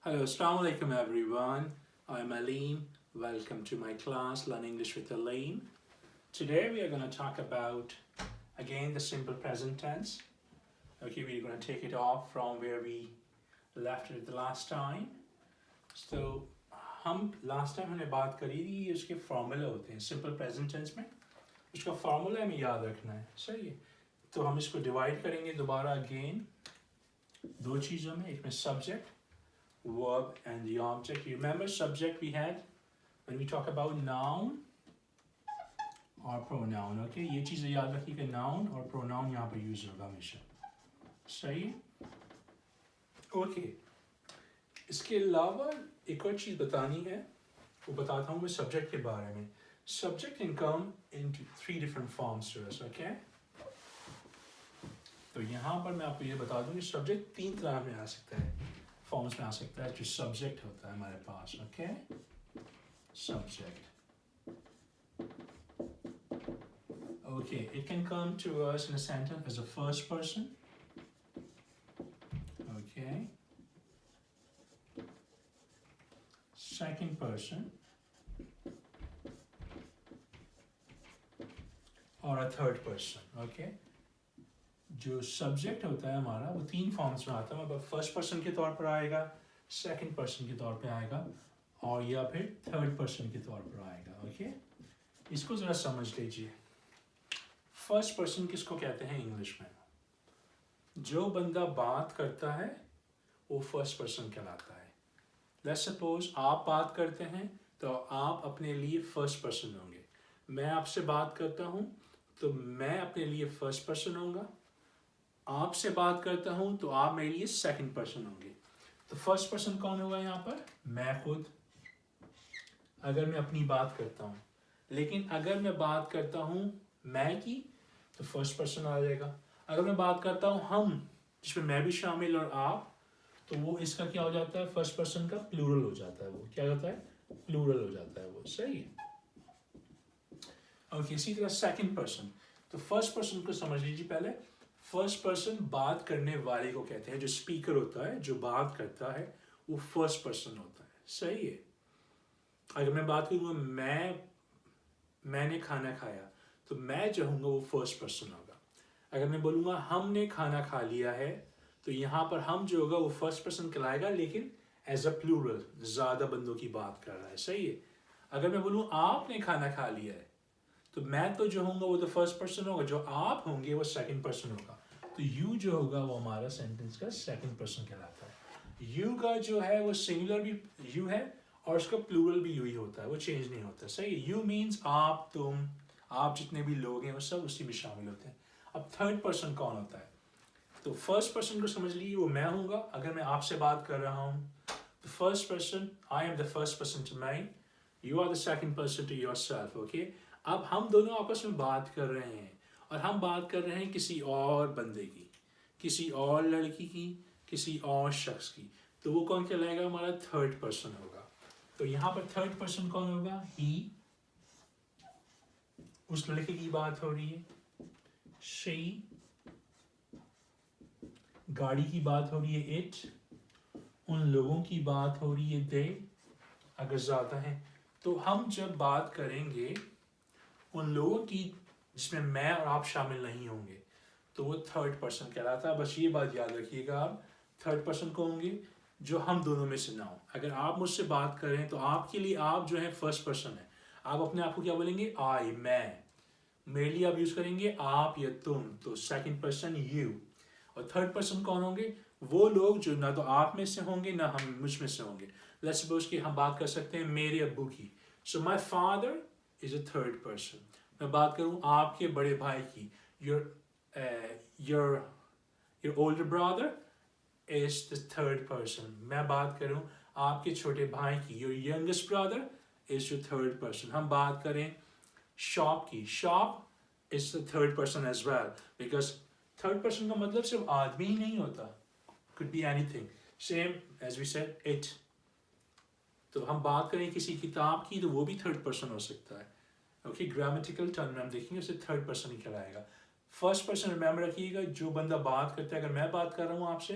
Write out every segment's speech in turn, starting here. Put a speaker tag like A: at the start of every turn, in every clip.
A: Hello, Assalamu alaikum everyone. I'm Aleem. Welcome to my class, Learn English with Aleem. Today we are going to talk about again the simple present tense. Okay, we're going to take it off from where we left it the last time. So हम last time हमने बात करी थी उसके formula होते हैं simple present tense में उसका फॉर्मूला हमें याद रखना है सही है तो हम इसको डिवाइड करेंगे दोबारा अगेन दो चीज़ों में एक में subject verb and the object. You remember subject we had when we talk about noun or pronoun. Okay, ये चीज़ें याद रखिएगा noun और pronoun यहाँ पर use होगा हमेशा सही ओके इसके अलावा एक और चीज़ बतानी है वो बताता हूँ मैं सब्जेक्ट के बारे में subject can come into three different forms to us. Okay, तो यहाँ पर मैं आपको ये बता दूँ कि सब्जेक्ट तीन तरह में आ सकता है फॉर्म्स में आ सकता है जो सब्जेक्ट होता है हमारे पास okay subject okay it can come to us in a sentence as a first person okay second person और अ थर्ड पर्सन ओके जो सब्जेक्ट होता है हमारा वो तीन फॉर्म्स में आता है मतलब फर्स्ट पर्सन के तौर पर आएगा सेकंड पर्सन के तौर पे आएगा और या फिर थर्ड पर्सन के तौर पर आएगा ओके इसको ज़रा समझ लीजिए फर्स्ट पर्सन किसको कहते हैं इंग्लिश में जो बंदा बात करता है वो फर्स्ट पर्सन कहलाता है लेट्स सपोज आप बात करते हैं तो आप अपने लिए फर्स्ट पर्सन होंगे मैं आपसे बात करता हूँ तो मैं अपने लिए फर्स्ट पर्सन होऊंगा आपसे बात करता हूं तो आप मेरे लिए सेकंड पर्सन होंगे तो फर्स्ट पर्सन कौन होगा यहाँ पर मैं खुद अगर मैं अपनी बात करता हूं लेकिन अगर मैं बात करता हूं मैं की तो फर्स्ट पर्सन आ जाएगा अगर मैं बात करता हूं हम जिसमें मैं भी शामिल और आप तो वो इसका क्या हो जाता है फर्स्ट पर्सन का प्लूरल हो जाता है वो क्या होता है प्लूरल हो जाता है वो सही है और इसी तरह सेकंड पर्सन तो फर्स्ट पर्सन को समझ लीजिए पहले फर्स्ट पर्सन बात करने वाले को कहते हैं जो स्पीकर होता है जो बात करता है वो फर्स्ट पर्सन होता है सही है अगर मैं बात करूँगा मैंने खाना खाया तो मैं जो हूँगा वो फर्स्ट पर्सन होगा अगर मैं बोलूँगा हमने खाना खा लिया है तो यहाँ पर हम जो होगा वो फर्स्ट पर्सन कहलाएगा लेकिन एज अ प्लूरल ज़्यादा बंदों की बात कर रहा है सही है अगर मैं बोलूँ आपने खाना खा लिया है तो मैं तो जो होगा वो तो फर्स्ट पर्सन होगा जो आप होंगे वो सेकंड पर्सन होगा तो यू जो होगा वो हमारा सेंटेंस का सेकंड पर्सन कहलाता है यू का जो है वो सिंगुलर भी यू है और उसका प्लूरल भी यू ही होता है वो चेंज नहीं होता सही है यू मीन्स आप तुम आप जितने भी लोग हैं वो सब उसी में शामिल होते हैं अब थर्ड पर्सन कौन होता है तो फर्स्ट पर्सन को समझ लीजिए वो मैं हूँगा अगर मैं आपसे बात कर रहा हूँ तो first person I am the first person to my you are the second person to yourself okay अब हम दोनों आपस में बात कर रहे हैं और हम बात कर रहे हैं किसी और बंदे की किसी और लड़की की किसी और शख्स की तो वो कौन कहलाएगा हमारा थर्ड पर्सन होगा तो यहाँ पर थर्ड पर्सन कौन होगा ही उस लड़के की बात हो रही है शी गाड़ी की बात हो रही है इट उन लोगों की बात हो रही है दे अगर ज़्यादा है तो हम जब बात करेंगे उन लोगों की जिसमें मैं और आप शामिल नहीं होंगे तो वो थर्ड पर्सन कहलाता है बस ये बात याद रखिएगा आप थर्ड पर्सन को होंगे जो हम दोनों में से ना हो अगर आप मुझसे बात कर रहे हैं तो आपके लिए आप जो है फर्स्ट पर्सन है आप अपने आप को क्या बोलेंगे आई मैं मेरे लिए आप यूज़ करेंगे आप या तुम तो सेकंड पर्सन यू और थर्ड पर्सन कौन होंगे वो लोग जो ना तो आप में से होंगे ना हम मुझ में से होंगे लेट्स सपोज कि हम बात कर सकते हैं मेरे अब्बू की so my father is a third person मैं बात करूं आपके बड़े भाई की your older brother is the third person मैं बात करूं आपके छोटे भाई की your youngest brother is your third person हम बात करें शॉप की shop is the third person as well because third person का मतलब सिर्फ आदमी ही नहीं होता could be anything same as we said it तो हम बात करें किसी किताब की तो वो भी थर्ड पर्सन हो सकता है ओके ग्रामेटिकल टर्म में हम देखेंगे उसे थर्ड पर्सन ही कहलाएगा फर्स्ट पर्सन रिमेंबर रखिएगा जो बंदा बात करता है अगर मैं बात कर रहा हूँ आपसे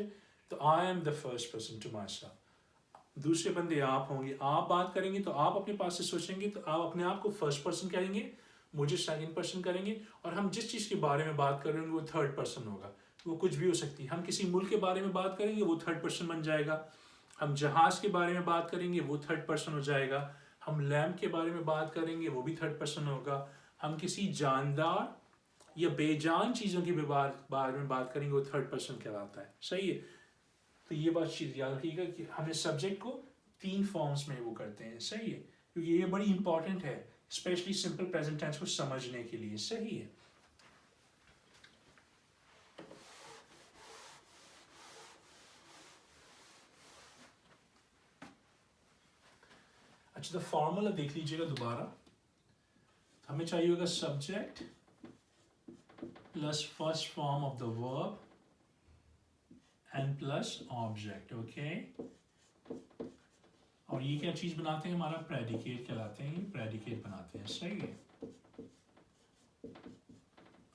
A: तो I am the first person to myself दूसरे बंदे आप होंगे, आप बात करेंगे तो आप अपने पास से सोचेंगे, तो आप अपने आप को फर्स्ट पर्सन करेंगे, मुझे सेकंड पर्सन करेंगे, और हम जिस चीज़ के बारे में बात कर रहे होंगे वो थर्ड पर्सन होगा। वो कुछ भी हो सकती है। हम किसी मुल्क के बारे में बात करेंगे वो थर्ड पर्सन बन जाएगा, हम जहाज़ के बारे में बात करेंगे वो थर्ड पर्सन हो जाएगा, हम लैम्प के बारे में बात करेंगे वो भी थर्ड पर्सन होगा, हम किसी जानदार या बेजान चीज़ों के बारे में बात करेंगे वो थर्ड पर्सन कहलाता है। सही है। तो ये बात चीज़ याद रखिएगा कि हमें सब्जेक्ट को 3 फॉर्म्स में वो करते हैं। सही है, क्योंकि ये बड़ी इंपॉर्टेंट है, स्पेशली सिंपल प्रेजेंट टेंस को समझने के लिए। सही है। अच्छा, तो फॉर्मूला देख लीजिएगा दोबारा। हमें चाहिए होगा subject plus first form of the verb and plus object. Okay, और ये क्या चीज बनाते हैं, हमारा प्रेडिकेट कहलाते हैं, प्रेडिकेट बनाते हैं। सही है।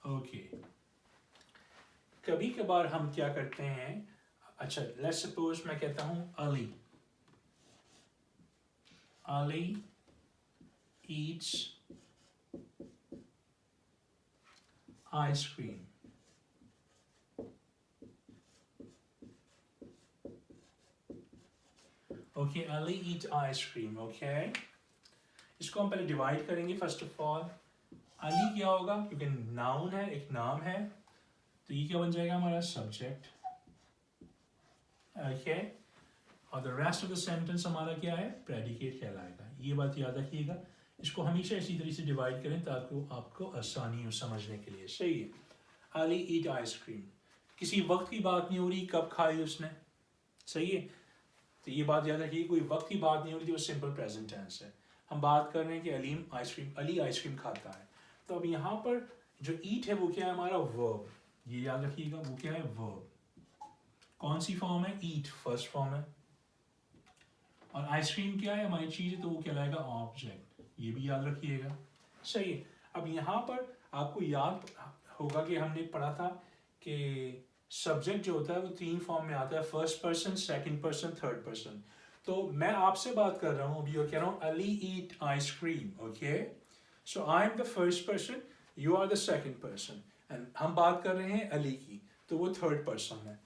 A: ओके, कभी कभार हम क्या करते हैं, अच्छा लेट्स सपोज मैं कहता हूं Ali, Ali Yeats ice cream. Okay, Ali eat ice cream. Okay, इसको हम पहले डिवाइड करेंगे। फर्स्ट ऑफ ऑल अली क्या होगा, क्योंकि नाउन है, एक नाम है, तो ये क्या बन जाएगा हमारा सब्जेक्ट। ओके, और the rest of the sentence हमारा क्या है, प्रेडिकेट कहलाएगा। ये बात याद रखिएगा। इसको हमेशा इसी तरीके से डिवाइड करें ताकि आपको आसानी हो समझने के लिए। सही है। अली ईट आइसक्रीम, किसी वक्त की बात नहीं हो रही कब खाई उसने। सही है। तो ये बात याद रखिए, कोई वक्त की बात नहीं हो रही थी, वो सिंपल प्रेजेंट टेंस है। हम बात कर रहे हैं कि अली आइसक्रीम खाता है। तो अब यहाँ पर जो ईट है वो क्या है, हमारा वर्ब। ये याद रखिएगा, वो क्या है, वर्ब। कौन सी फॉर्म है, ईट फर्स्ट फॉर्म है, और आइसक्रीम क्या है, हमारी चीज है, तो वो कहलाएगा ऑब्जेक्ट। ये भी याद रखिएगा। सही है। अब यहाँ पर आपको याद होगा कि हमने पढ़ा था कि सब्जेक्ट जो होता है वो 3 फॉर्म में आता है, first person, second person, third person. तो मैं आपसे बात कर रहा हूँ अभी और कह रहा हूँ Ali eat ice cream. Okay, so I am the first person, you are the second person, and हम बात कर रहे हैं अली की, तो वो थर्ड पर्सन है।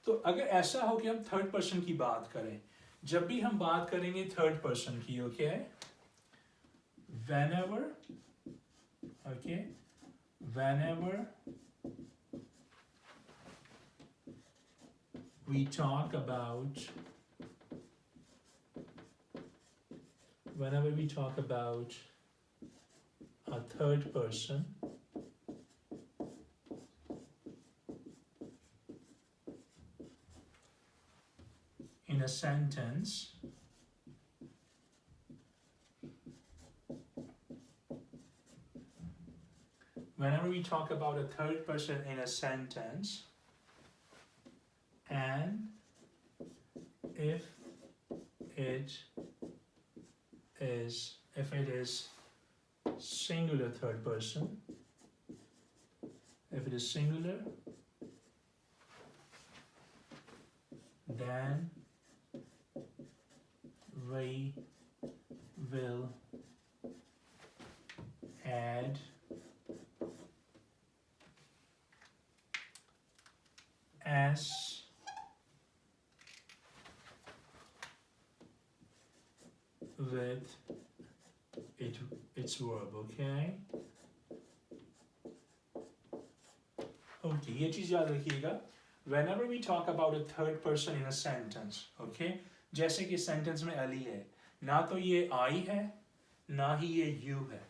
A: तो अगर ऐसा हो कि हम थर्ड पर्सन की बात करें, जब भी हम बात करेंगे थर्ड पर्सन की, okay, whenever, okay, whenever we talk about a third person, in a sentence, whenever we talk about a third person in a sentence, and if it is singular third person, if it is singular, then we will add s with its verb. Okay, ये चीज याद रखिएगा। Whenever we talk about a third person in a sentence, okay, जैसे कि sentence में अली है, ना तो ये I है ना ही ये you है।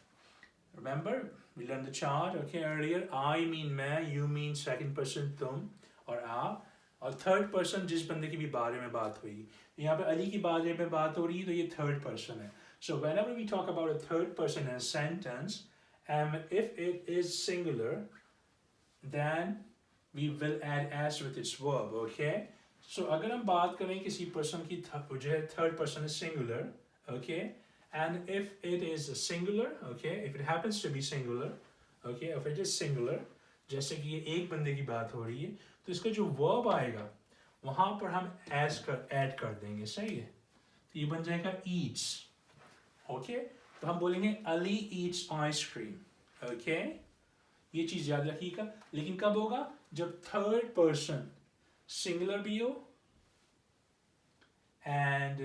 A: Remember we learned the chart, okay, earlier. I mean मैं, you mean second person तुम और आप, और थर्ड पर्सन जिस बंदे की भी बारे में बात हुई, यहाँ पे अली की बारे में बात हो रही है, तो ये थर्ड पर्सन है। So whenever we talk about a third person in a sentence, and if it is singular, then we will add s with its verb. Okay, so अगर हम बात करें किसी पर्सन की, जो है third person is singular, okay, and if it is singular, okay, if it happens to be singular, okay, if it is singular, जैसे कि ये एक बंदे की बात हो रही है, तो इसका जो verb आएगा वहाँ पर हम ऐड कर देंगे। सही है। तो ये बन जाएगा ईट्स। ओके, तो हम बोलेंगे अली ईट्स आइसक्रीम। ओके, ये चीज याद रखिएगा। लेकिन कब होगा? जब थर्ड पर्सन सिंगुलर भी हो and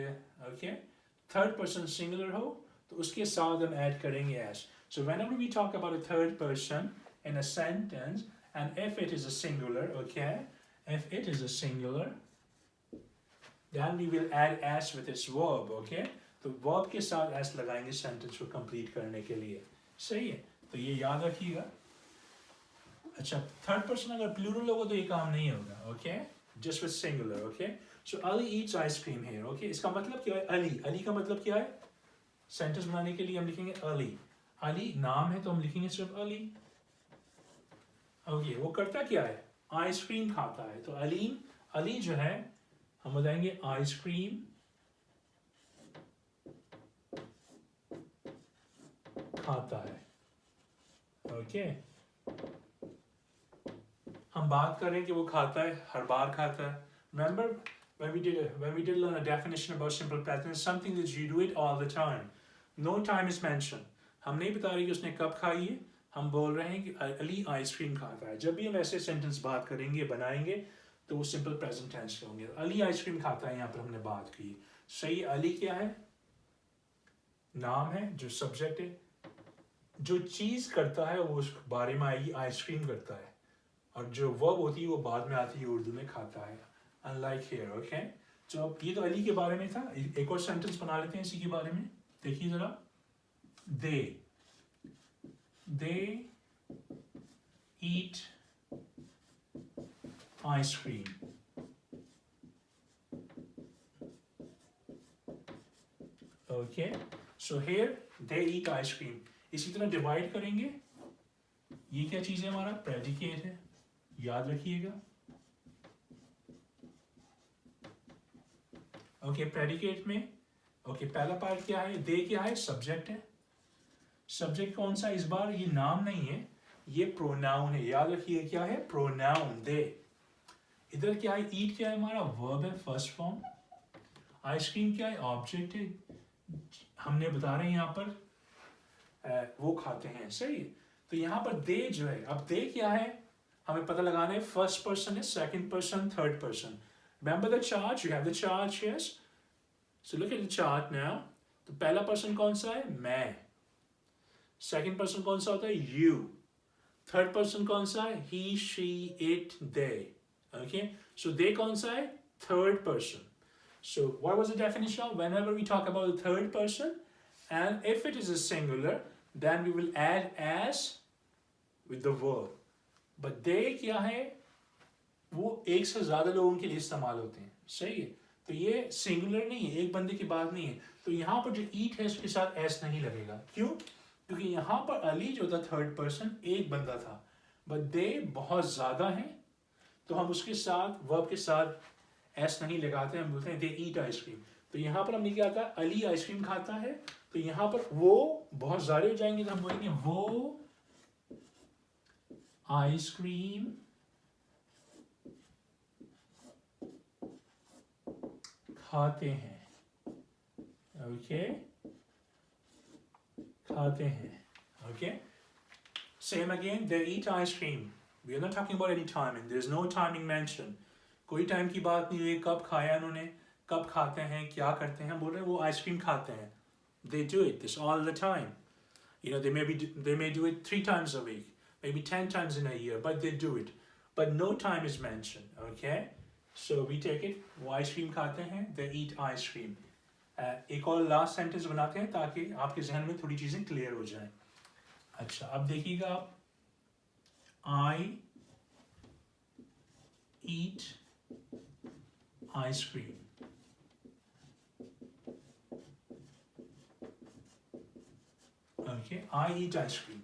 A: okay, third person singular हो तो उसके साथ हम ऐड करेंगे S. So whenever we talk about a third person in a sentence, and if it is a singular, okay, if it is a singular, then we will add s with its verb, okay. तो verb के साथ s लगाएंगे sentence को complete करने के लिए। सही है, तो ये याद रखिएगा। अच्छा, थर्ड पर्सन अगर प्लूरल होगा तो ये काम नहीं होगा। Okay, just with singular. Okay, so Ali Yeats ice cream here. Okay, इसका मतलब क्या है? अली। अली का मतलब क्या है? सेंटेंस बनाने के लिए हम लिखेंगे अली। अली नाम है तो हम लिखेंगे सिर्फ अली। ओके, वो करता क्या है? आइसक्रीम खाता है। तो अली जो है हम बताएंगे आइसक्रीम खाता है। ओके, हम बात कर रहे हैं कि वो खाता है, हर बार खाता है। Remember when we did learn a definition about simple present, something that you do it all the time. No time is mentioned. हम नहीं बता रहे कि उसने कब खाई है, हम बोल रहे हैं कि अली आइसक्रीम खाता है। जब भी हम ऐसे सेंटेंस बात करेंगे, बनाएंगे, तो वो सिंपल प्रेजेंट टेंस के होंगे। अली आइसक्रीम खाता है, यहाँ पर हमने बात की। सही, अली क्या है? नाम है, जो सब्जेक्ट है, जो चीज करता है वो उस बारे में आएगी, आइसक्रीम करता है। और जो वर्ब होती है वो बाद में आती है, उर्दू में खाता है। Unlike here. ओके, तो अब ये तो अली के बारे में था। एक और सेंटेंस बना लेते हैं इसी के बारे में। देखिए जरा, they eat ice cream. Okay, so here they eat ice cream. इसी तरह डिवाइड करेंगे। ये क्या चीज है? हमारा प्रेडिकेट है, याद रखिएगा। ओके, प्रेडिकेट में ओके, पहला पार्ट क्या है? दे क्या है? सब्जेक्ट है। सब्जेक्ट कौन सा? इस बार ये नाम नहीं है, ये प्रोनाउन है। याद रखिए क्या है? प्रोनाउन, दे। इधर क्या है? ईट क्या है? हमारा वर्ब है, फर्स्ट फॉर्म। आइसक्रीम क्या है? ऑब्जेक्ट है। हमने बता रहे हैं यहाँ पर वो खाते हैं। सही है, तो यहाँ पर दे जो है, अब दे क्या है हमें पता लगाना है। फर्स्ट पर्सन है, second person, third person. Remember the chart, you have the chart, yes. So look at the chart now. तो पहला पर्सन कौन सा है? मैं। सेकंड पर्सन कौन सा होता है? यू। थर्ड पर्सन कौन सा है? ही, शी, इट, दे। ओके, सो दे कौन सा है? Third person. So what was the definition of? Whenever we talk about the third person, and if it is a singular, then we will add as with the verb. But they क्या है? वो एक से ज्यादा लोगों के लिए इस्तेमाल होते हैं। सही है, तो ये सिंगुलर नहीं है, एक बंदे की बात नहीं है। तो यहाँ पर जो ईट है उसके साथ एस नहीं लगेगा। क्यों? क्योंकि यहाँ पर अली जो था थर्ड पर्सन, एक बंदा था, बट दे बहुत ज्यादा है, तो हम उसके साथ वर्ब के साथ एस नहीं लगाते, हम बोलते हैं दे ईट आइसक्रीम। तो यहाँ पर हमने क्या कहा? अली आइसक्रीम खाता है। तो यहाँ पर वो बहुत ज्यादा हो जाएंगे, तो हम बोलेंगे वो आइसक्रीम खाते हैं। ओके, खाते हैं। Okay, same again, they eat ice cream. We are not talking about any timing. There is no timing mentioned. कोई टाइम की बात नहीं हुई, कब खाया उन्होंने, कब खाते हैं, क्या करते हैं। बोल रहे हैं वो आइसक्रीम खाते हैं। They do it this all the time. You know, they may do it 3 times a week, maybe 10 times in a year, but they do it. But no time is mentioned. Okay, so we take it, वो ice cream खाते हैं, they eat ice cream. एक और last sentence बनाते हैं ताकि आपके जहन में थोड़ी चीजें क्लियर हो जाएं। अच्छा, अब देखिएगा आप, I eat ice cream. Okay, I eat ice cream.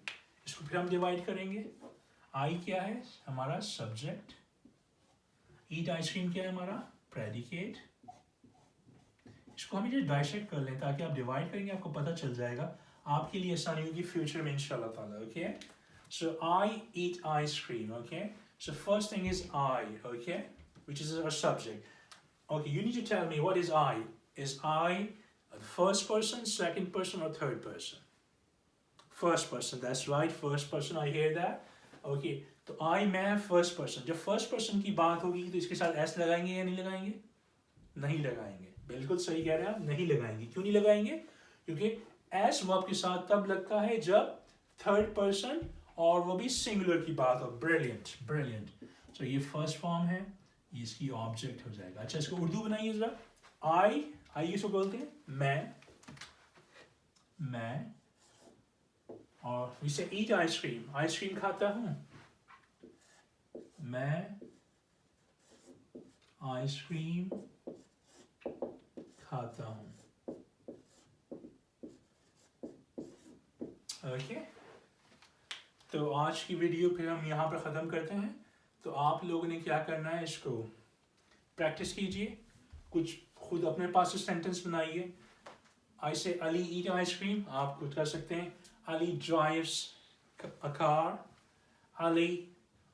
A: इसको फिर हम डिवाइड करेंगे। I क्या है? हमारा सब्जेक्ट। eat ice cream क्या है? हमारा प्रेडिकेट। इसको हम ये डाइसेक्ट कर लें ताकि आप डिवाइड करेंगे आपको पता चल जाएगा, आपके लिए आसानी होगी फ्यूचर में इंशाल्लाह ताला। Okay, so I eat ice cream. Okay, so first thing is I, okay, which is a subject. Okay, you need to tell me what is I. Is I the first person, second person, or third person? First person, that's right, first person, I hear that. Okay, तो I मैं first person. जब first person की बात होगी तो इसके साथ s लगाएंगे या नहीं लगाएंगे? नहीं लगाएंगे. बिल्कुल सही कह रहे हैं आप, नहीं लगाएंगे. क्यों नहीं लगाएंगे? क्योंकि s वर्ब के साथ तब लगता है जब थर्ड पर्सन और वो भी सिंगुलर की बात हो. Brilliant, brilliant. तो ये फर्स्ट फॉर्म है, ये इसकी ऑब्जेक्ट हो जाएगा. अच्छा, इसको उर्दू बनाइए जरा. आई किसको बोलते हैं? मैं, और इसे ईट आइसक्रीम, आइसक्रीम खाता हूँ. मैं आइसक्रीम खाता हूँ. ओके, तो आज की वीडियो फिर हम यहाँ पर ख़त्म करते हैं. तो आप लोगों ने क्या करना है, इसको प्रैक्टिस कीजिए, कुछ खुद अपने पास से सेंटेंस बनाइए. ऐसे अली ईट आइसक्रीम आप खुद कर सकते हैं. Ali drives a car. Ali,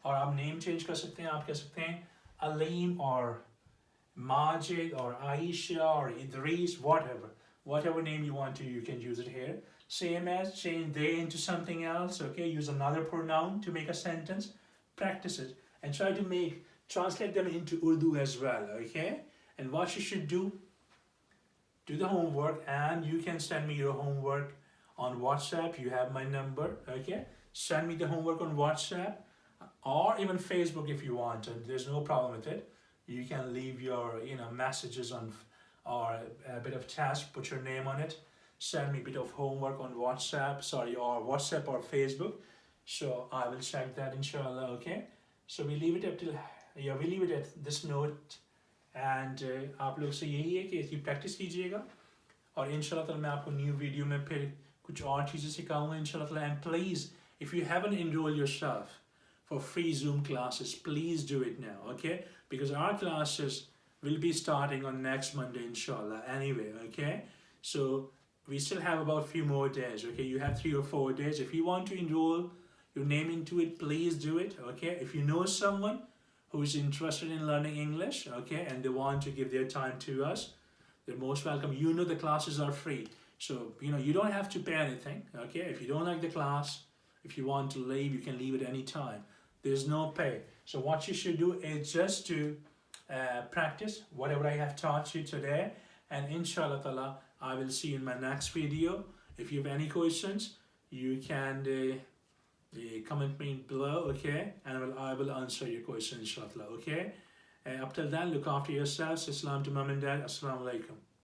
A: और आप नेम चेंज कर सकते हैं. आप कह सकते हैं अलीम और माजिद और आयशा और Idris, whatever name you want to, you can use it here. Same as change they into something else. Okay, use another pronoun to make a sentence. Practice it and try to translate them into Urdu as well. Okay, and what you should do the homework, and you can send me your homework on WhatsApp. You have my number. Okay, send me the homework on WhatsApp or even Facebook if you want, and there's no problem with it. You can leave your messages on or a bit of task, put your name on it, send me a bit of homework on WhatsApp, or WhatsApp or Facebook. So I will check that, inshallah. Okay, so we leave it at this note. And आप लोग से यही है कि इसकी practice कीजिएगा, और इंशाल्लाह ताला मैं आपको न्यू वीडियो में फिर कुछ और चीज़ें सिखाऊंगा इंशाल्लाह ताला. And please, if you haven't enrolled yourself for free Zoom classes, please do it now, okay? Because our classes will be starting on next Monday, inshallah, anyway, okay? So we still have about a few more days, okay? You have 3 or 4 days. If you want to enroll your name into it, please do it, okay? If you know someone who is interested in learning English, okay, and they want to give their time to us, they're most welcome. You know the classes are free, so you don't have to pay anything, okay? If you don't like the class, if you want to leave, you can leave at any time. There's no pay. So what you should do is just to practice whatever I have taught you today, and inshallah ta'ala, I will see you in my next video. If you have any questions, you can comment me below, okay, and I will answer your question, inshallah, okay. Up till then, look after yourselves. Islam to mom and dad. Assalamu alaikum.